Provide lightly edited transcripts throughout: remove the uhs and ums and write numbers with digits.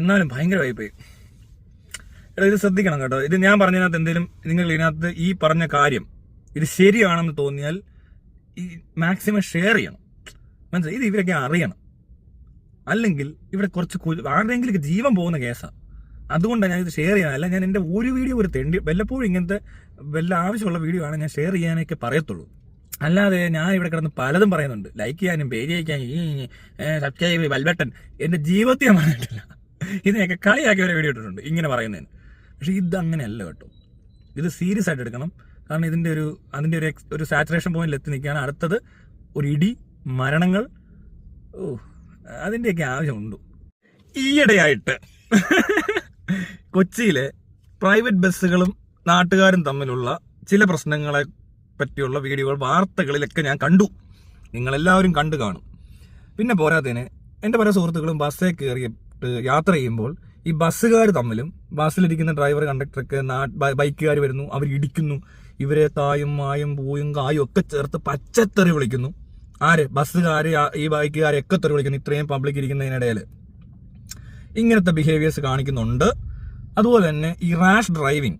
എന്നാലും ഭയങ്കര വായിപ്പോയി. എടാ ഇത് ശ്രദ്ധിക്കണം കേട്ടോ. ഇത് ഞാൻ പറഞ്ഞതിനകത്ത് എന്തെങ്കിലും നിങ്ങൾ ഇതിനകത്ത് ഈ പറഞ്ഞ കാര്യം ഇത് ശരിയാണെന്ന് തോന്നിയാൽ ഈ മാക്സിമം ഷെയർ ചെയ്യണം. മനസ്സിലായി? ഇത് ഇവരൊക്കെ അറിയണം. അല്ലെങ്കിൽ ഇവിടെ കുറച്ച് ആരുടെയെങ്കിലും ജീവൻ പോകുന്ന കേസാണ്. അതുകൊണ്ടാണ് ഞാനിത് ഷെയർ ചെയ്യാനല്ല. ഞാൻ എൻ്റെ ഒരു വീഡിയോ വല്ലപ്പോഴും ഇങ്ങനത്തെ വല്ല ആവശ്യമുള്ള വീഡിയോ ആണ് ഞാൻ ഷെയർ ചെയ്യാനൊക്കെ പറയത്തുള്ളൂ. അല്ലാതെ ഞാൻ ഇവിടെ കിടന്ന് പലതും പറയുന്നുണ്ട്. ലൈക്ക് ചെയ്യാനും പേജ് അയക്കാനും സബ്സ്ക്രൈബ് ബെൽബട്ടൺ എൻ്റെ ജീവിതത്തിൽ ഞാൻ പറഞ്ഞിട്ടില്ല. ഇതിനെയൊക്കെ കളിയാക്കി വരെ വീഡിയോ ഇട്ടിട്ടുണ്ട് ഇങ്ങനെ പറയുന്നതിന്. പക്ഷെ ഇതങ്ങനെയല്ല കേട്ടോ. ഇത് സീരിയസ് ആയിട്ട് എടുക്കണം. കാരണം അതിൻ്റെ ഒരു സാച്ചുറേഷൻ പോയിന്റിൽ എത്തി നിൽക്കുകയാണ്. അടുത്തത് ഒരു ഇടി, മരണങ്ങൾ, അതിൻ്റെയൊക്കെ ആവശ്യമുണ്ട്. ഈയിടെയായിട്ട് കൊച്ചിയിലെ പ്രൈവറ്റ് ബസ്സുകളും നാട്ടുകാരും തമ്മിലുള്ള ചില പ്രശ്നങ്ങളെ പറ്റിയുള്ള വീഡിയോകൾ വാർത്തകളിലൊക്കെ ഞാൻ കണ്ടു. നിങ്ങളെല്ലാവരും കണ്ടു കാണും. പിന്നെ പോരാത്തതിന് എൻ്റെ പല സുഹൃത്തുക്കളും ബസ്സിൽ കയറിയിട്ട് യാത്ര ചെയ്യുമ്പോൾ ഈ ബസ്സുകാർ തമ്മിലും ബസ്സിലിരിക്കുന്ന ഡ്രൈവർ, കണ്ടക്ടർക്ക് ബൈക്കുകാർ വരുന്നു, അവർ ഇടിക്കുന്നു, ഇവരെ തായും മായും പൂയും കായും ഒക്കെ ചേർത്ത് പച്ചത്തെറി വിളിക്കുന്നു. ആര്? ബസ്സുകാർ, ഈ ബൈക്കുകാരൊക്കെ തെറി വിളിക്കുന്നു. ഇത്രയും പബ്ലിക് ഇരിക്കുന്നതിനിടയിൽ ഇങ്ങനത്തെ ബിഹേവിയേഴ്സ് കാണിക്കുന്നുണ്ട്. അതുപോലെ തന്നെ ഈ റാഷ് ഡ്രൈവിംഗ്,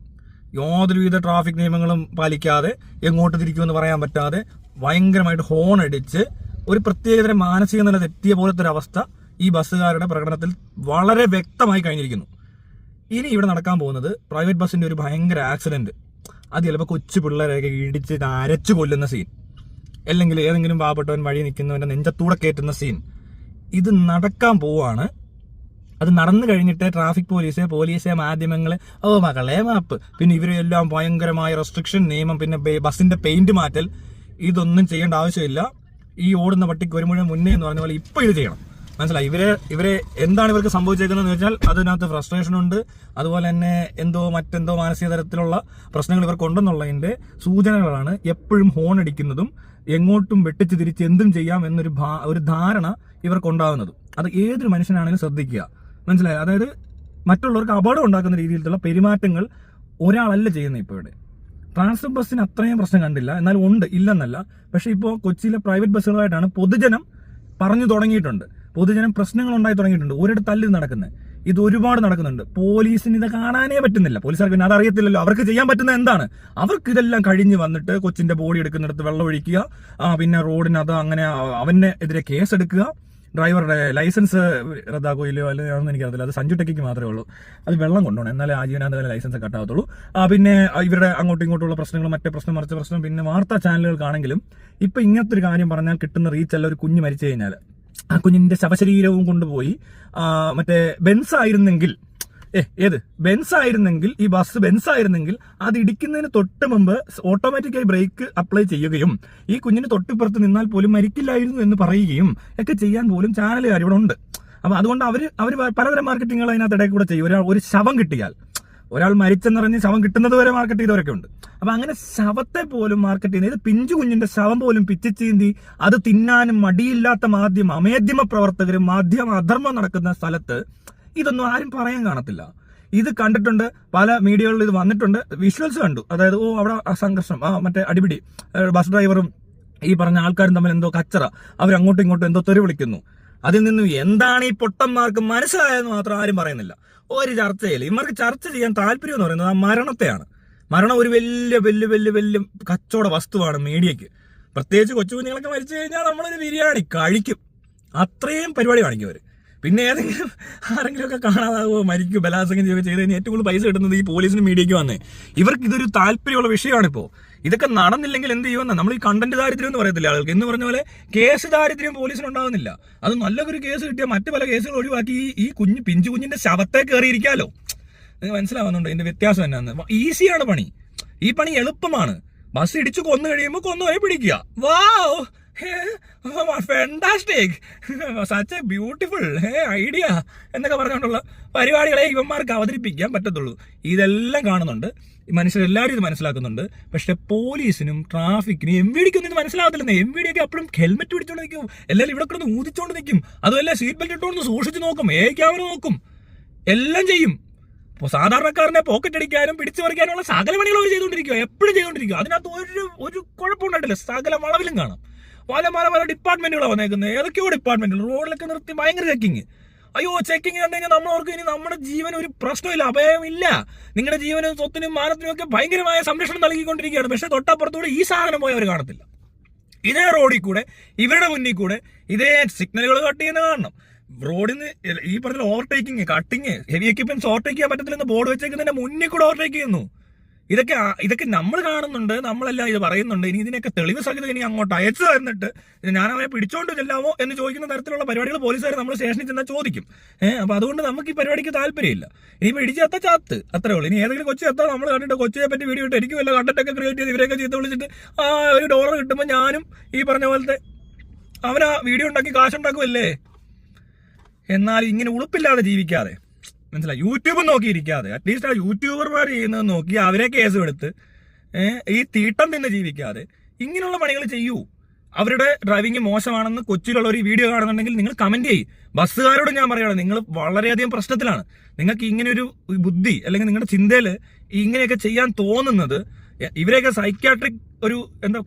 യാതൊരുവിധ ട്രാഫിക് നിയമങ്ങളും പാലിക്കാതെ എങ്ങോട്ട് തിരിക്കുമെന്ന് പറയാൻ പറ്റാതെ ഭയങ്കരമായിട്ട് ഹോൺ അടിച്ച് ഒരു പ്രത്യേകതരം മാനസിക നില തെറ്റിയ പോലത്തെ ഒരു അവസ്ഥ ഈ ബസ്സുകാരുടെ പ്രകടനത്തിൽ വളരെ വ്യക്തമായി കഴിഞ്ഞിരിക്കുന്നു. ഇനി ഇവിടെ നടക്കാൻ പോകുന്നത് പ്രൈവറ്റ് ബസ്സിന്റെ ഒരു ഭയങ്കര ആക്സിഡന്റ്. അത് ചിലപ്പോൾ കൊച്ചു പിള്ളേരെയൊക്കെ ഇടിച്ച് അരച്ചു കൊല്ലുന്ന സീൻ, അല്ലെങ്കിൽ ഏതെങ്കിലും പാവപ്പെട്ടവൻ വഴി നിൽക്കുന്നവന്റെ നെഞ്ചത്തൂടെ കയറ്റുന്ന സീൻ, ഇത് നടക്കാൻ പോവാണ്. അത് നടന്നു കഴിഞ്ഞിട്ട് ട്രാഫിക് പോലീസ് മാധ്യമങ്ങള് മകളെ മാപ്പ്, പിന്നെ ഇവരെല്ലാം ഭയങ്കരമായ റെസ്ട്രിക്ഷൻ നിയമം, പിന്നെ ബസ്സിന്റെ പെയിന്റ് മാറ്റൽ, ഇതൊന്നും ചെയ്യേണ്ട ആവശ്യമില്ല. ഈ ഓടുന്ന പട്ടിക്ക് ഒരു മുഴുവൻ മുന്നേ എന്ന് പറഞ്ഞ പോലെ ഇപ്പൊ ഇത് ചെയ്യണം. മനസ്സിലായി? ഇവരെ എന്താണ് ഇവർക്ക് സംഭവിച്ചേക്കുന്നതെന്ന് വെച്ചാൽ അതിനകത്ത് ഫ്രസ്ട്രേഷൻ ഉണ്ട്. അതുപോലെ തന്നെ മറ്റെന്തോ മാനസിക തരത്തിലുള്ള പ്രശ്നങ്ങൾ ഇവർക്കുണ്ടെന്നുള്ളതിന്റെ സൂചനകളാണ് എപ്പോഴും ഹോൺ അടിക്കുന്നതും എങ്ങോട്ടും വെട്ടിച്ച് തിരിച്ച് എന്തും ചെയ്യാം എന്നൊരു ധാരണ ഇവർക്കുണ്ടാകുന്നതും. അത് ഏതൊരു മനുഷ്യനാണെങ്കിലും ശ്രദ്ധിക്കുക. മനസ്സിലായി? അതായത് മറ്റുള്ളവർക്ക് അപകടം ഉണ്ടാക്കുന്ന രീതിയിലുള്ള പെരുമാറ്റങ്ങൾ ഒരാളല്ല ചെയ്യുന്നത്. ഇപ്പോൾ ഇവിടെ ട്രാൻസ്പോർട്ട് ബസ്സിന് അത്രയും പ്രശ്നം കണ്ടില്ല, എന്നാൽ ഉണ്ട്, ഇല്ലെന്നല്ല. പക്ഷെ ഇപ്പോൾ കൊച്ചിയിലെ പ്രൈവറ്റ് ബസ്സുകളായിട്ടാണ് പൊതുജനം പറഞ്ഞു തുടങ്ങിയിട്ടുണ്ട്. പൊതുജനം പ്രശ്നങ്ങൾ ഉണ്ടായി തുടങ്ങിയിട്ടുണ്ട്. ഒരിടത്ത് തല്ലി നടക്കുന്നത് ഇത് ഒരുപാട് നടക്കുന്നുണ്ട്. പോലീസിന് ഇത് കാണാനേ പറ്റുന്നില്ല. പോലീസുകാർക്ക് പിന്നെ അതറിയത്തില്ലല്ലോ. അവർക്ക് ചെയ്യാൻ പറ്റുന്നത് എന്താണ്? അവർക്ക് ഇതെല്ലാം കഴിഞ്ഞ് വന്നിട്ട് കൊച്ചിന്റെ ബോഡി എടുക്കുന്നിടത്ത് വെള്ളം ഒഴിക്കുക, പിന്നെ റോഡിനത് അങ്ങനെ അവനെ എതിരെ കേസെടുക്കുക, ഡ്രൈവറുടെ ലൈസൻസ് റദ്ദാക്കുകയില്ലോ അല്ലെന്ന് എനിക്കറിയില്ല. അത് സഞ്ജു ടെക്കിക്ക് മാത്രമേ ഉള്ളൂ. അത് വെള്ളം കൊണ്ടുപോകണം, എന്നാലേ ആജീവനാന്ത ലൈസൻസ് കട്ടാകത്തുള്ളൂ. പിന്നെ ഇവരുടെ അങ്ങോട്ടും ഇങ്ങോട്ടുള്ള പ്രശ്നങ്ങൾ, മറ്റേ പ്രശ്നം മറിച്ച പ്രശ്നം, പിന്നെ വാർത്താ ചാനലുകൾക്കാണെങ്കിലും ഇപ്പൊ ഇങ്ങനത്തെ ഒരു കാര്യം പറഞ്ഞാൽ കിട്ടുന്ന റീച്ചല്ല. ഒരു കുഞ്ഞ് മരിച്ചു കഴിഞ്ഞാൽ ആ കുഞ്ഞിന്റെ ശവശരീരവും കൊണ്ടുപോയി മറ്റേ ബെൻസ് ആയിരുന്നെങ്കിൽ ഈ ബസ് ബെൻസ് ആയിരുന്നെങ്കിൽ അത് ഇടിക്കുന്നതിന് തൊട്ട് മുമ്പ് ഓട്ടോമാറ്റിക്കായി ബ്രേക്ക് അപ്ലൈ ചെയ്യുകയും ഈ കുഞ്ഞിന് തൊട്ടിപ്പുറത്ത് നിന്നാൽ പോലും മരിക്കില്ലായിരുന്നു എന്ന് പറയുകയും ഒക്കെ ചെയ്യാൻ പോലും ചാനലുകാർ ഇവിടെ ഉണ്ട്. അപ്പൊ അതുകൊണ്ട് അവര് പലതരം മാർക്കറ്റിങ്ങുകൾ അതിനകത്ത് ഇടയിൽ കൂടെ ചെയ്യും. ഒരു ശവം കിട്ടിയാൽ, ഒരാൾ മരിച്ചെന്നറിഞ്ഞ് ശവം കിട്ടുന്നത് വരെ മാർക്കറ്റ് ചെയ്തവരൊക്കെ ഉണ്ട്. അപ്പൊ അങ്ങനെ ശവത്തെ പോലും മാർക്കറ്റ് ചെയ്യുന്നത്, പിഞ്ചു കുഞ്ഞിന്റെ ശവം പോലും പിച്ചിച്ചീന്തി അത് തിന്നാനും മടിയില്ലാത്ത അമേദ്യമ പ്രവർത്തകരും അധർമ്മം നടക്കുന്ന സ്ഥലത്ത് ഇതൊന്നും ആരും പറയാൻ കാണത്തില്ല. ഇത് കണ്ടിട്ടുണ്ട്, പല മീഡിയകളിൽ ഇത് വന്നിട്ടുണ്ട്, വിഷ്വൽസ് കണ്ടു. അതായത് അവിടെ സംഘർഷം, മറ്റേ അടിപിടി, ബസ് ഡ്രൈവറും ഈ പറഞ്ഞ ആൾക്കാരും തമ്മിൽ എന്തോ കച്ചറ, അവരങ്ങോട്ടും ഇങ്ങോട്ടും എന്തോ തെറി വിളിക്കുന്നു. അതിൽ നിന്നും എന്താണ് ഈ പൊട്ടന്മാർക്ക് മനസ്സിലായെന്ന് മാത്രം ആരും പറയുന്നില്ല. ഒരു ചർച്ചയിൽ ഇവർക്ക് ചർച്ച ചെയ്യാൻ താല്പര്യം എന്ന് പറയുന്നത് ആ മരണത്തെയാണ്. മരണം ഒരു വലിയ കച്ചവട വസ്തുവാണ് മീഡിയക്ക്. പ്രത്യേകിച്ച് കൊച്ചു കുഞ്ഞുങ്ങളൊക്കെ മരിച്ചു കഴിഞ്ഞാൽ നമ്മളൊരു ബിരിയാണി കഴിക്കും, അത്രയും പരിപാടി കാണിക്കും അവര്. പിന്നെ ആരെങ്കിലും ഒക്കെ കാണാതാവോ, മരിക്കും, ബലാത്സംഗം ചെയ്ത് കഴിഞ്ഞാൽ ഏറ്റവും കൂടുതൽ പൈസ കിട്ടുന്നത് ഈ പോലീസിനും മീഡിയയ്ക്ക് വന്നേ. ഇവർക്ക് ഇതൊരു താല്പര്യമുള്ള വിഷയമാണിപ്പോ. ഇതൊക്കെ നടന്നില്ലെങ്കിൽ എന്ത് ചെയ്യുമെന്ന് നമ്മൾ ഈ കണ്ടന്റ് ദാരിദ്ര്യം എന്ന് പറയത്തില്ല ആളുകൾക്ക്. എന്ന് പറഞ്ഞ പോലെ കേസ് ദാരിദ്ര്യം പോലീസിനുണ്ടാകുന്നില്ല. അത് നല്ലൊരു കേസ് കിട്ടിയാൽ മറ്റു പല കേസുകൾ ഒഴിവാക്കി ഈ പിഞ്ചു കുഞ്ഞിന്റെ ശവത്തെ കയറിയിരിക്കാലോ. നിങ്ങൾക്ക് മനസ്സിലാവുന്നുണ്ടോ ഇതിന്റെ വ്യത്യാസം എന്നാന്ന്? ഈസിയാണ് പണി, ഈ പണി എളുപ്പമാണ്. ബസ് ഇടിച്ചു കൊന്നു കഴിയുമ്പോൾ കൊന്നുപോയി പിടിക്കുക. Wow, fantastic, such a beautiful idea എന്നൊക്കെ പറഞ്ഞുകൊണ്ടുള്ള പരിപാടികളെ ഇവന്മാർക്ക് അവതരിപ്പിക്കാൻ പറ്റത്തുള്ളൂ. ഇതെല്ലാം കാണുന്നുണ്ട്, മനുഷ്യരെല്ലാവരും ഇത് മനസ്സിലാക്കുന്നുണ്ട്. പക്ഷെ പോലീസിനും ട്രാഫിക്കിനും MVDക്കൊന്നും ഇത് മനസ്സിലാകത്തില്ലെന്ന്. MVDയൊക്കെ അപ്പോഴും ഹെൽമെറ്റ് പിടിച്ചോണ്ട് നിൽക്കും, എല്ലാവരും ഇവിടെ കിടന്ന് ഊതിച്ചോണ്ട് നിൽക്കും. അതുമല്ല സീറ്റ് ബെൽറ്റ് ഇട്ടുകൊണ്ട് സൂക്ഷിച്ച് നോക്കും, ക്യാമറ നോക്കും, എല്ലാം ചെയ്യും. ഇപ്പോൾ സാധാരണക്കാരനെ പോക്കറ്റ് അടിക്കാനും പിടിച്ചു പറിക്കാനുള്ള സകല പണികൾ അവർ ചെയ്തുകൊണ്ടിരിക്കുക, എപ്പോഴും ചെയ്തുകൊണ്ടിരിക്കുക. അതിനകത്ത് ഒരു കുഴപ്പമുണ്ടായിട്ടില്ല. സകല വളവിലും കാണാം. പല ഡിപ്പാർട്ട്മെന്റുകളാണ് വന്നേക്കുന്നത്. ഏതൊക്കെയോ ഡിപ്പാർട്ട്മെന്റുകൾ റോഡിലൊക്കെ നിർത്തി ഭയങ്കര ചെക്കിങ്. അയ്യോ ചെക്കിങ് കണ്ടു കഴിഞ്ഞാൽ നമ്മളവർക്ക് ഇനി നമ്മുടെ ജീവൻ ഒരു പ്രശ്നമില്ല, അഭയമില്ല. നിങ്ങളുടെ ജീവനും സ്വത്തിനും മാനത്തിനും ഒക്കെ ഭയങ്കരമായ സംരക്ഷണം നൽകിക്കൊണ്ടിരിക്കുകയാണ്. പക്ഷെ തൊട്ടപ്പുറത്തൂടെ ഈ സാധനം പോയി അവർ കാണത്തില്ല. ഇതേ റോഡിൽ കൂടെ ഇവരുടെ മുന്നിൽ കൂടെ ഇതേ സിഗ്നലുകൾ കട്ട് ചെയ്യുന്ന കാണണം. റോഡിന് ഈ പറഞ്ഞ overtaking, cutting, heavy equipments overtake ചെയ്യാൻ പറ്റത്തില്ലെന്ന് ബോർഡ് വെച്ചേക്കുന്നതിന്റെ മുന്നിൽ കൂടെ ഓവർടേക്ക് ചെയ്യുന്നു. ഇതൊക്കെ നമ്മൾ കാണുന്നുണ്ട്, നമ്മളെല്ലാം ഇത് പറയുന്നുണ്ട്. ഇനി ഇതിനൊക്കെ തെളിവ് സഹിതം ഇനി അങ്ങോട്ട് അയച്ചു തന്നിട്ട് ഞാൻ അവരെ പിടിച്ചോണ്ട് ചെല്ലാമോ എന്ന് ചോദിക്കുന്ന തരത്തിലുള്ള പരിപാടികൾ പോലീസുകാർ നമ്മൾ സ്റ്റേഷനിൽ ചെന്നാൽ ചോദിക്കും. അപ്പൊ അതുകൊണ്ട് നമുക്ക് ഈ പരിപാടിക്ക് താല്പര്യമില്ല. ഇനിയിപ്പോൾ ഇടിച്ചെത്ത ചാത്ത് അത്രേ ഉള്ളൂ. ഇനി ഏതെങ്കിലും കൊച്ചു എത്താൻ നമ്മൾ കണ്ടിട്ട് കൊച്ചിയെ പറ്റി വീഡിയോ ഇട്ട് എനിക്ക് വല്ല കണ്ടന്റൊക്കെ ക്രിയേറ്റ് ചെയ്ത് ഇവരെയൊക്കെ ചീത്ത വിളിച്ചിട്ട് $1 കിട്ടുമ്പോൾ ഞാനും ഈ പറഞ്ഞ പോലത്തെ അവനാ വീഡിയോ ഉണ്ടാക്കി കാശുണ്ടാക്കുമല്ലേ. എന്നാൽ ഇങ്ങനെ ഉളുപ്പില്ലാതെ ജീവിക്കാതെ, മനസ്സിലായി, യൂട്യൂബ് നോക്കിയിരിക്കാതെ അറ്റ്ലീസ്റ്റ് ആ യൂട്യൂബർമാർ ചെയ്യുന്നത് നോക്കി അവരെ കേസും എടുത്ത് ഈ തീട്ടം തന്നെ ജീവിക്കാതെ ഇങ്ങനെയുള്ള പണികൾ ചെയ്യൂ. അവരുടെ ഡ്രൈവിംഗ് മോശമാണെന്ന് കൊച്ചിയിലുള്ള ഒരു വീഡിയോ കാണുന്നുണ്ടെങ്കിൽ നിങ്ങൾ കമന്റ് ചെയ്യും. ബസ്സുകാരോട് ഞാൻ പറയുകയാണ്, നിങ്ങൾ വളരെയധികം പ്രശ്നത്തിലാണ്. നിങ്ങൾക്ക് ഇങ്ങനെ ഒരു ബുദ്ധി അല്ലെങ്കിൽ നിങ്ങളുടെ ചിന്തയിൽ ഇങ്ങനെയൊക്കെ ചെയ്യാൻ തോന്നുന്നത്, ഇവരെയൊക്കെ സൈക്യാട്രിക് ഒരു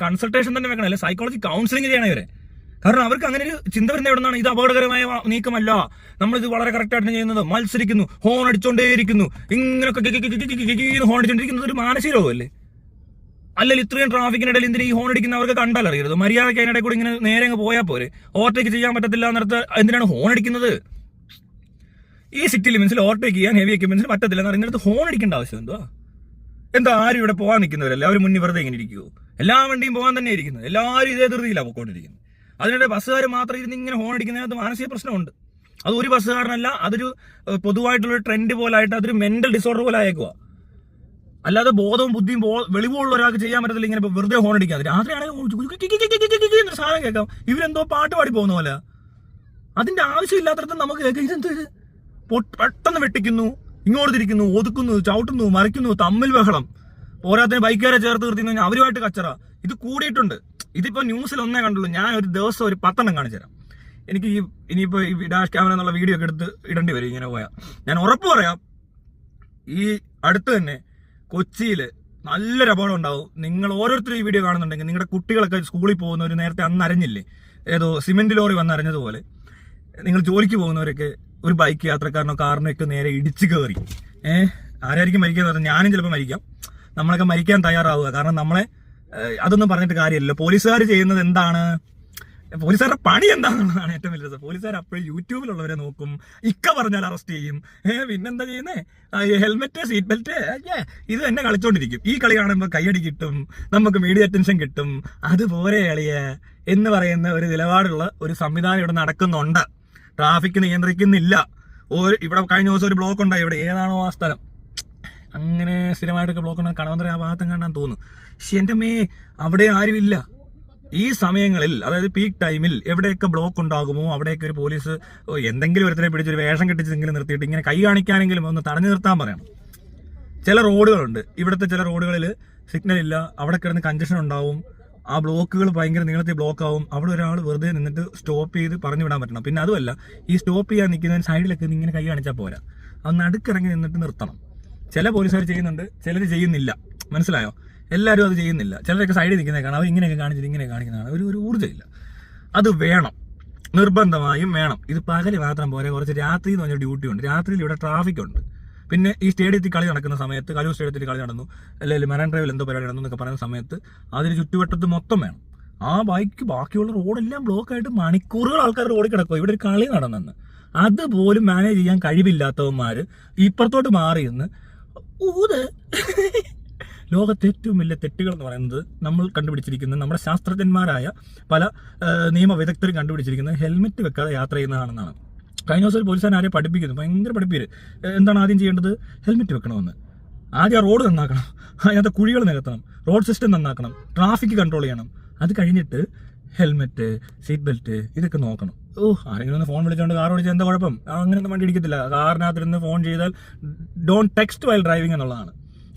കൺസൾട്ടേഷൻ തന്നെ വെക്കണം, അല്ലെങ്കിൽ സൈക്കോളജി കൗൺസിലിംഗ് ചെയ്യണം ഇവരെ. കാരണം അവർക്ക് അങ്ങനെ ഒരു ചിന്ത വരുന്ന എവിടെ നിന്നാണ്? ഇത് അപകടകരമായ നീക്കമല്ല, നമ്മളിത് വളരെ കറക്റ്റായിട്ട് ചെയ്യുന്നത്, മത്സരിക്കുന്നു, ഹോൺ അടിച്ചോണ്ടേയിരിക്കുന്നു, ഇങ്ങനെയൊക്കെ ഹോൺ അടിച്ചോണ്ടിരിക്കുന്നത് ഒരു മാനസിക രോഗമല്ലേ? അല്ലെങ്കിൽ ഇത്രയും ട്രാഫിക്കിനിടയിൽ എന്തിനാ ഈ ഹോൺ അടിക്കുന്നവർക്ക് കണ്ടാലറിയരുത്? മര്യാദയ്ക്ക് അതിനിടെ കൂടി ഇങ്ങനെ നേരെ അങ്ങ് പോയാൽ പോരെ. ഓവർടേക്ക് ചെയ്യാൻ പറ്റത്തില്ല എന്നിടത്ത് എന്തിനാണ് ഹോൺ അടിക്കുന്നത്? ഈ സിറ്റി ലിമിറ്റ്സിൽ ഓവർടേക്ക് ചെയ്യാൻ ഹെവി എക്യുപ്മെന്റ്സിൽ പറ്റത്തില്ല എന്ന് പറയുന്നിടത്ത് ഹോൺ അടിക്കേണ്ട ആവശ്യം എന്താ? ആരും ഇവിടെ പോകാൻ നിൽക്കുന്നവരല്ല, അവർ മുന്നിൽ വെറുതെ ഇങ്ങനെ ഇരിക്കുമോ? എല്ലാ വണ്ടിയും പോകാൻ തന്നെ ഇരിക്കുന്നത്, എല്ലാവരും ഇതേ ധൃതിയിലാണ് പോയിക്കൊണ്ടിരിക്കുന്നത്. അതിനിടെ ബസ്സുകാർ മാത്രം ഇരുന്ന് ഇങ്ങനെ ഹോൺ അടിക്കുന്നതിനകത്ത് മാനസിക പ്രശ്നമുണ്ട്. അത് ഒരു ബസ്സുകാരനല്ല, അതൊരു പൊതുവായിട്ടുള്ള ട്രെൻഡ് പോലായിട്ട് അതൊരു മെന്റൽ ഡിസോർഡർ പോലെ ആയേക്കുക. അല്ലാതെ ബോധവും ബുദ്ധിയും വെളിവുള്ള ഒരാൾക്ക് ചെയ്യാൻ പറ്റത്തില്ല ഇങ്ങനെ വെറുതെ ഹോൺ അടിക്കാതെ. രാത്രിയാണെങ്കിൽ സാധനം കേൾക്കാം, ഇവരെന്തോ പാട്ട് പാടി പോകുന്ന പോലെ. അതിന്റെ ആവശ്യമില്ലാത്തടത്ത് നമുക്ക് കേൾക്കാം. ഇതെന്തോ ഇത് പെട്ടെന്ന് വെട്ടിക്കുന്നു, ഇങ്ങോട്ട് തിരിക്കുന്നു, ഒതുക്കുന്നു, ചവിട്ടുന്നു, മറിക്കുന്നു, തമ്മിൽ ബഹളം. പോരാത്തിന് ബൈക്കുകാരെ ചേർത്ത് നിർത്തി അവരുമായിട്ട് കച്ചറ. ഇത് കൂടിയിട്ടുണ്ട്. ഇതിപ്പോ ന്യൂസിൽ ഒന്നേ കണ്ടുള്ളൂ. ഞാൻ ഒരു ദിവസം ഒരു 10 കാണിച്ചു തരാം. എനിക്ക് ഇനിയിപ്പോ ഈ ഡാഷ് ക്യാമറ എന്നുള്ള വീഡിയോ ഒക്കെ എടുത്ത് ഇടേണ്ടി വരും ഇങ്ങനെ പോയാൽ. ഞാൻ ഉറപ്പ് പറയാം, ഈ അടുത്ത് തന്നെ കൊച്ചിയിൽ നല്ലൊരു അപകടം ഉണ്ടാവും. നിങ്ങൾ ഓരോരുത്തരും ഈ വീഡിയോ കാണുന്നുണ്ടെങ്കിൽ നിങ്ങളുടെ കുട്ടികളൊക്കെ സ്കൂളിൽ പോകുന്നവർ നേരത്തെ അന്ന് അറിഞ്ഞില്ലേ, ഏതോ സിമെന്റ് ലോറി വന്ന് അറിഞ്ഞതുപോലെ നിങ്ങൾ ജോലിക്ക് പോകുന്നവരൊക്കെ ഒരു ബൈക്ക് യാത്രക്കാരനോ കാറിനോ ഒക്കെ നേരെ ഇടിച്ചു കയറി. ആരായിരിക്കും മരിക്കാന്ന് പറഞ്ഞാൽ ഞാനും ചിലപ്പോൾ മരിക്കാം. നമ്മളൊക്കെ മരിക്കാൻ തയ്യാറാവുക. കാരണം നമ്മളെ അതൊന്നും പറഞ്ഞിട്ട് കാര്യമില്ലല്ലോ. പോലീസുകാർ ചെയ്യുന്നത് എന്താണ്, പോലീസുകാരുടെ പണി എന്താണെന്നുള്ളതാണ് ഏറ്റവും വലുത്. പോലീസുകാർ അപ്പോഴും യൂട്യൂബിലുള്ളവരെ നോക്കും, ഇക്ക പറഞ്ഞാൽ അറസ്റ്റ് ചെയ്യും. പിന്നെന്താ ചെയ്യുന്നേ? ഹെൽമെറ്റ്, സീറ്റ് ബെൽറ്റ്, ഇത് തന്നെ കളിച്ചോണ്ടിരിക്കും. ഈ കളി കാണുമ്പോൾ കയ്യടി കിട്ടും, നമുക്ക് മീഡിയ അറ്റൻഷൻ കിട്ടും. അതുപോലെ കളിയ എന്ന് പറയുന്ന ഒരു നിലപാടുള്ള ഒരു സംവിധാനം ഇവിടെ നടക്കുന്നുണ്ട്. ട്രാഫിക് നിയന്ത്രിക്കുന്നില്ല. ഇവിടെ കഴിഞ്ഞ ദിവസം ഒരു ബ്ലോക്ക് ഉണ്ടായി. ഇവിടെ ഏതാണോ ആ സ്ഥലം, അങ്ങനെ സ്ഥിരമായിട്ടൊക്കെ ബ്ലോക്ക് ഉണ്ടാകും. കടവന്തര ആ ഭാഗത്തും കാണാൻ തോന്നുന്നു. പക്ഷെ എൻ്റെ അവിടെ ആരുമില്ല. ഈ സമയങ്ങളിൽ, അതായത് പീക്ക് ടൈമിൽ എവിടെയൊക്കെ ബ്ലോക്ക് ഉണ്ടാകുമോ അവിടെയൊക്കെ ഒരു പോലീസ് എന്തെങ്കിലും ഒരുത്തരെ പിടിച്ചൊരു വേഷം കെട്ടിച്ചെങ്കിലും നിർത്തിയിട്ട് ഇങ്ങനെ കൈ കാണിക്കാനെങ്കിലും ഒന്ന് തടഞ്ഞു നിർത്താൻ പറയണം. ചില റോഡുകളുണ്ട്, ഇവിടുത്തെ ചില റോഡുകളിൽ സിഗ്നൽ ഇല്ല, അവിടെ കിടന്ന് കഞ്ചഷൻ ഉണ്ടാവും, ആ ബ്ലോക്കുകൾ ഭയങ്കര നീളത്തിൽ ബ്ലോക്ക് ആവും. അവിടെ ഒരാൾ വെറുതെ നിന്നിട്ട് സ്റ്റോപ്പ് ചെയ്ത് പറഞ്ഞു വിടാൻ പറ്റണം. പിന്നെ അതുമല്ല, ഈ സ്റ്റോപ്പ് ചെയ്യാൻ നിൽക്കുന്നതിന് സൈഡിലൊക്കെ ഇങ്ങനെ കൈ കാണിച്ചാൽ പോരാ, അത് നടുക്കിറങ്ങി നിന്നിട്ട് നിർത്തണം. ചില പോലീസുകാർ ചെയ്യുന്നുണ്ട്, ചിലർ ചെയ്യുന്നില്ല. മനസ്സിലായോ? എല്ലാവരും അത് ചെയ്യുന്നില്ല. ചിലരൊക്കെ സൈഡിൽ നിൽക്കുന്നത് കാണാം, അവർ ഇങ്ങനെയൊക്കെ കാണിച്ചിട്ട് ഇങ്ങനെ കാണിക്കുന്നതാണ്. ഒരു ഊർജ്ജമില്ല. അത് വേണം, നിർബന്ധമായും വേണം. ഇത് പകല് മാത്രം പോരെ, കുറച്ച് രാത്രി എന്ന് പറഞ്ഞ ഡ്യൂട്ടി ഉണ്ട്. രാത്രിയിൽ ഇവിടെ ട്രാഫിക് ഉണ്ട്. പിന്നെ ഈ സ്റ്റേഡിയത്തിൽ കളി നടക്കുന്ന സമയത്ത്, കലൂർ സ്റ്റേഡിയത്തിൽ കളി നടന്നു, അല്ലെങ്കിൽ മറൈൻ ഡ്രൈവിൽ എന്തോ പരിപാടി നടന്നു എന്നൊക്കെ പറയുന്ന സമയത്ത് അതിന് ചുറ്റുവട്ടത്ത് മൊത്തം വേണം. ആ ബാക്കിയുള്ള റോഡെല്ലാം ബ്ലോക്കായിട്ട് മണിക്കൂറുകൾ ആൾക്കാർ റോഡിൽ കിടക്കുക. ഇവിടെ ഒരു കളി നടന്നെന്ന് അതുപോലും മാനേജ് ചെയ്യാൻ കഴിവില്ലാത്തവന്മാർ ഇപ്പുറത്തോട്ട് മാറിയെന്ന് ലോകത്തെ ഏറ്റവും വലിയ തെറ്റുകൾ എന്ന് പറയുന്നത് നമ്മൾ കണ്ടുപിടിച്ചിരിക്കുന്നത്, നമ്മുടെ ശാസ്ത്രജ്ഞന്മാരായ പല നിയമവിദഗ്ധരും കണ്ടുപിടിച്ചിരിക്കുന്നത് ഹെൽമെറ്റ് വെക്കാതെ യാത്ര ചെയ്യുന്നതാണെന്നാണ്. കഴിഞ്ഞ ദിവസം ഒരു പോലീസുകാരൻ ആരെയും പഠിപ്പിക്കുന്നു, ഭയങ്കര പഠിപ്പീര്. എന്താണ് ആദ്യം ചെയ്യേണ്ടത്? ഹെൽമെറ്റ് വെക്കണമെന്ന്. ആദ്യം ആ റോഡ് നന്നാക്കണം, അതിനകത്ത് കുഴികൾ നികത്തണം, റോഡ് സിസ്റ്റം നന്നാക്കണം, ട്രാഫിക് കൺട്രോൾ ചെയ്യണം. അത് കഴിഞ്ഞിട്ട് ഹെൽമെറ്റ്, സീറ്റ് ബെൽറ്റ് ഇതൊക്കെ നോക്കണം. ആരെങ്കിലും ഒന്ന് ഫോൺ വിളിച്ചുകൊണ്ട് കാർ ഓടിച്ചാൽ എന്താ കുഴപ്പം? അങ്ങനെയൊന്നും വണ്ടി ഇടിക്കത്തില്ല. കാറിനകത്തിരുന്ന് ഫോൺ ചെയ്താൽ ഡോണ്ട് ടെക്സ്റ്റ് വൈൽ ഡ്രൈവിംഗ് എന്നുള്ളതാണ്.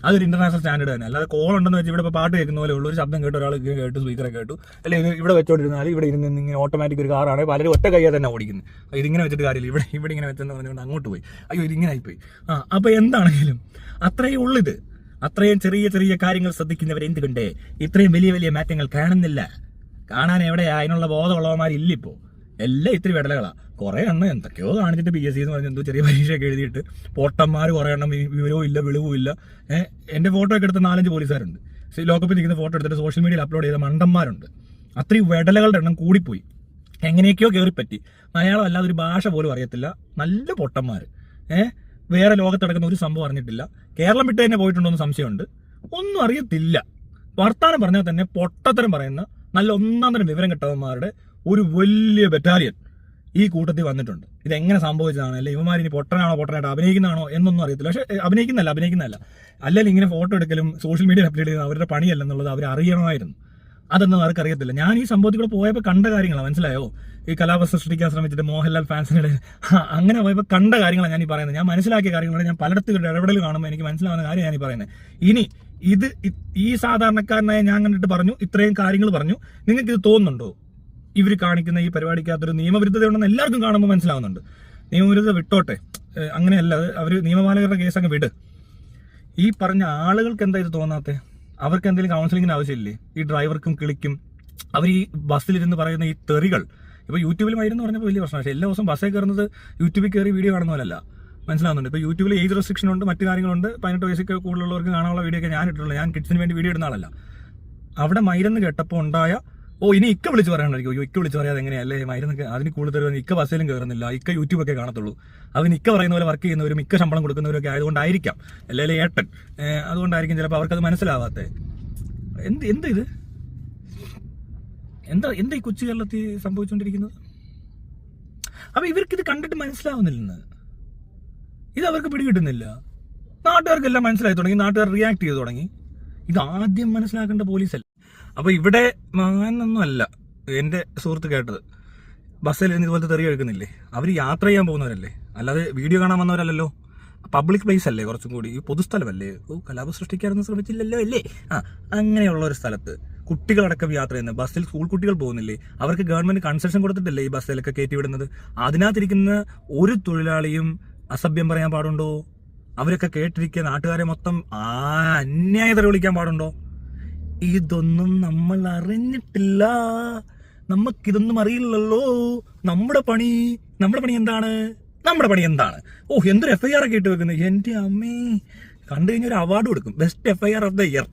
അതൊരു ഇന്റർനാഷണൽ സ്റ്റാൻഡേർഡ് തന്നെ. അല്ലാതെ കോൾ ഉണ്ടെന്ന് വെച്ച് ഇവിടെ ഇപ്പോൾ പാട്ട് കേൾക്കുന്ന പോലെ ഉള്ളൂ, ഒരു ശബ്ദം കേട്ട് ഒരാൾ കേട്ടു, സ്പീക്കറെ കേട്ടു, അല്ലെങ്കിൽ ഇവിടെ വെച്ചോണ്ടിരുന്നാൽ ഇവിടെ ഇരുന്ന് ഇങ്ങനെ ഓട്ടോമാറ്റിക് ഒരു കാറാണ് പലരും ഒറ്റ കയ്യാൽ തന്നെ ഓടിക്കുന്നത്. ഇതിങ്ങനെ വെച്ചിട്ട് കാര്യമില്ല, ഇവിടെ ഇങ്ങനെ വെച്ചെന്ന് പറഞ്ഞുകൊണ്ട് അങ്ങോട്ട് പോയി, അയ്യോ ഇതിങ്ങനെ ആയിപ്പോയി. അപ്പോൾ എന്താണെങ്കിലും അത്രയേ ഉള്ളിത്. അത്രയും ചെറിയ ചെറിയ കാര്യങ്ങൾ ശ്രദ്ധിക്കുന്നവർ എന്തുകൊണ്ട് ഇത്രയും വലിയ വലിയ മാറ്റങ്ങൾ കാണുന്നില്ല? കാണാൻ എവിടെയാ? അതിനുള്ള ബോധമുള്ളവന്മാരില്ലിപ്പോൾ. എല്ലാം ഇത്തിരി വിടലകളാണ്. കുറെ എണ്ണം എന്തൊക്കെയോ കാണിച്ചിട്ട് PSC എന്ന് പറഞ്ഞ് എന്തോ ചെറിയ പരീക്ഷയൊക്കെ എഴുതിയിട്ട് പൊട്ടന്മാർ കുറെ എണ്ണം വിവരവും ഇല്ല വെളിവും ഇല്ല. എന്റെ ഫോട്ടോ ഒക്കെ എടുത്ത 4-5 പോലീസുകാരുണ്ട്. ലോക്കപ്പിൽ നിൽക്കുന്ന ഫോട്ടോ എടുത്തിട്ട് സോഷ്യൽ മീഡിയയിൽ അപ്ലോഡ് ചെയ്ത മണ്ടന്മാരുണ്ട്. അത്രയും വിടലകളുടെ എണ്ണം കൂടിപ്പോയി. എങ്ങനെയൊക്കെയോ കയറിപ്പറ്റി. മലയാളം അല്ലാതെ ഒരു ഭാഷ പോലും അറിയത്തില്ല. നല്ല പൊട്ടന്മാർ. വേറെ ലോകത്ത് നടക്കുന്ന ഒരു സംഭവം അറിഞ്ഞിട്ടില്ല. കേരളം വിട്ട് തന്നെ പോയിട്ടുണ്ടോ എന്ന് സംശയമുണ്ട്. ഒന്നും അറിയത്തില്ല. വർത്താനം പറഞ്ഞാൽ തന്നെ പൊട്ടത്തരം പറയുന്ന നല്ല ഒന്നാം തരം വിവരം കിട്ടവന്മാരുടെ ഒരു വലിയ ബറ്റാലിയൻ ഈ കൂട്ടത്തിൽ വന്നിട്ടുണ്ട്. ഇതെങ്ങനെ സംഭവിച്ചതാണ്, അല്ലെ ഇവന്മാർ ഇനി പൊട്ടനായിട്ട് അഭിനയിക്കുന്നതാണോ എന്നൊന്നും അറിയത്തില്ല. പക്ഷെ അഭിനയിക്കുന്നതല്ല. അല്ലെങ്കിൽ ഇങ്ങനെ ഫോട്ടോ എടുക്കലും സോഷ്യൽ മീഡിയയിൽ അപ്ലോഡ് ചെയ്യുന്നത് അവരുടെ പണിയല്ലെന്നുള്ളത് അവർ അറിയണമായിരുന്നു. അതൊന്നും അവർക്ക് അറിയത്തില്ല. ഞാൻ ഈ സംഭവത്തിൽ കൂടെ പോയപ്പോൾ കണ്ട കാര്യങ്ങളാണ്, മനസ്സിലായോ? ഈ കലാപം സൃഷ്ടിക്കാൻ ശ്രമിച്ചിട്ട് മോഹൻലാൽ ഫാൻസിനിടെ അങ്ങനെ പോയപ്പോൾ കണ്ട കാര്യങ്ങളാണ് ഞാൻ ഈ പറയുന്നത്. ഞാൻ മനസ്സിലാക്കിയ കാര്യങ്ങളാണ്. ഞാൻ പലയിടത്തും ഇടപെടൽ കാണുമ്പോൾ എനിക്ക് മനസ്സിലാവുന്ന കാര്യം ഞാൻ ഈ പറയുന്നത്. ഇനി ഈ സാധാരണക്കാരനായ ഞാൻ കണ്ടിട്ട് പറഞ്ഞു, ഇത്രയും കാര്യങ്ങൾ പറഞ്ഞു. നിങ്ങൾക്ക് ഇത് തോന്നുന്നുണ്ടോ ഇവർ കാണിക്കുന്ന ഈ പരിപാടിക്കകത്തൊരു നിയമവിരുദ്ധതയുണ്ടെന്ന് എല്ലാവർക്കും കാണുമ്പോൾ മനസ്സിലാവുന്നുണ്ട്. നിയമവിരുദ്ധത വിട്ടോട്ടെ, അങ്ങനെയല്ല. അവർ നിയമപാലകരുടെ കേസങ്ങ് വിട്. ഈ പറഞ്ഞ ആളുകൾക്ക് എന്താ ഇത് തോന്നാത്തത്? അവർക്ക് എന്തെങ്കിലും കൗൺസിലിങ്ങിന് ആവശ്യമില്ലേ? ഈ ഡ്രൈവർക്കും കിളിക്കും അവർ ഈ ബസ്സിലിരുന്ന് പറയുന്ന ഈ തെറികൾ. ഇപ്പോൾ യൂട്യൂബിൽ മരുന്ന് പറഞ്ഞപ്പോൾ വലിയ പ്രശ്നമാണ്. പക്ഷേ എല്ലാ ദിവസവും ബസ്സിൽ കയറുന്നത് യൂട്യൂബിൽ കയറി വീഡിയോ കാണുന്ന പോലല്ല, മനസ്സിലാവുന്നുണ്ട്. ഇപ്പോൾ യൂട്യൂബിൽ ഏജ് റെസ്ട്രിക്ഷൻ ഉണ്ട്, മറ്റു കാര്യങ്ങളുണ്ട്. 18 വയസ്സൊക്കെ കൂടുതലുള്ളവർക്ക് കാണാനുള്ള വീഡിയോ ഒക്കെ ഞാൻ ഇട്ടിട്ടുള്ളൂ. ഞാൻ കിഡ്സിന് വേണ്ടി വീഡിയോ ഇടുന്ന ആളല്ല. അവിടെ മരുന്ന് കേട്ടപ്പോൾ ഉണ്ടായ ഇനി ഇക്ക വിളിച്ച് പറയാനായിരിക്കും. ഇക്ക വിളിച്ച് പറയാതെ എങ്ങനെയല്ലേ മരുന്നൊക്കെ അതിന് കൂടുതൽ ഇക്ക ബസ്സിലും കയറുന്നില്ല, ഇക്ക യൂട്യൂബൊക്കെ കാണത്തുള്ളൂ. അതിന് ഇക്ക പറയുന്ന പോലെ വർക്ക് ചെയ്യുന്നവരും ഇക്ക ശമ്പളം കൊടുക്കുന്നവരൊക്കെ ആയതുകൊണ്ടായിരിക്കാം, അല്ലെങ്കിൽ ഏട്ടൻ, അതുകൊണ്ടായിരിക്കും ചിലപ്പോൾ അവർക്കത് മനസ്സിലാവാത്തത്. എന്താ ഇത്? എന്താ ഈ കൊച്ചു കേരളത്തിൽ സംഭവിച്ചുകൊണ്ടിരിക്കുന്നത്? അപ്പൊ ഇവർക്കിത് കണ്ടിട്ട് മനസ്സിലാവുന്നില്ലെന്ന്, ഇത് അവർക്ക് പിടികിട്ടുന്നില്ല. നാട്ടുകാർക്കെല്ലാം മനസ്സിലായി തുടങ്ങി, നാട്ടുകാർ റിയാക്ട് ചെയ്തു തുടങ്ങി. ഇത് ആദ്യം മനസ്സിലാക്കേണ്ട പോലീസല്ല. അപ്പൊ ഇവിടെ മാനൊന്നും അല്ല എന്റെ സുഹൃത്ത് കേട്ടത്. ബസ്സിലിരുന്ന് ഇതുപോലത്തെ തെറി കേൾക്കുന്നില്ലേ? അവർ യാത്ര ചെയ്യാൻ പോകുന്നവരല്ലേ, അല്ലാതെ വീഡിയോ കാണാൻ വന്നവരല്ലല്ലോ. പബ്ലിക് പ്ലേസ് അല്ലേ, കുറച്ചും കൂടി ഈ പൊതുസ്ഥലമല്ലേ. കലാപം സൃഷ്ടിക്കാനൊന്നും ശ്രമിച്ചില്ലല്ലോ അല്ലേ? അങ്ങനെയുള്ള ഒരു സ്ഥലത്ത് കുട്ടികളടക്കം യാത്ര ചെയ്യുന്നത്, ബസ്സിൽ സ്കൂൾ കുട്ടികൾ പോകുന്നില്ലേ? അവർക്ക് ഗവൺമെന്റ് കൺസെഷൻ കൊടുത്തിട്ടല്ലേ ഈ ബസ്സിലൊക്കെ കയറ്റി വിടുന്നത്? അതിനകത്തിരിക്കുന്ന ഒരു തൊഴിലാളിയും അസഭ്യം പറയാൻ പാടുണ്ടോ? അവരൊക്കെ കേട്ടിരിക്കുക നാട്ടുകാരെ മൊത്തം അന്യായതര വിളിക്കാൻ പാടുണ്ടോ? ഇതൊന്നും നമ്മൾ അറിഞ്ഞിട്ടില്ല, നമുക്കിതൊന്നും അറിയില്ലല്ലോ. നമ്മുടെ പണി എന്താണ്? എന്തൊരു FIR ഒക്കെ ഇട്ട് വെക്കുന്നത്. എന്റെ അമ്മേ, കണ്ടു കഴിഞ്ഞാൽ ഒരു അവാർഡ് കൊടുക്കും, best FIR of the year.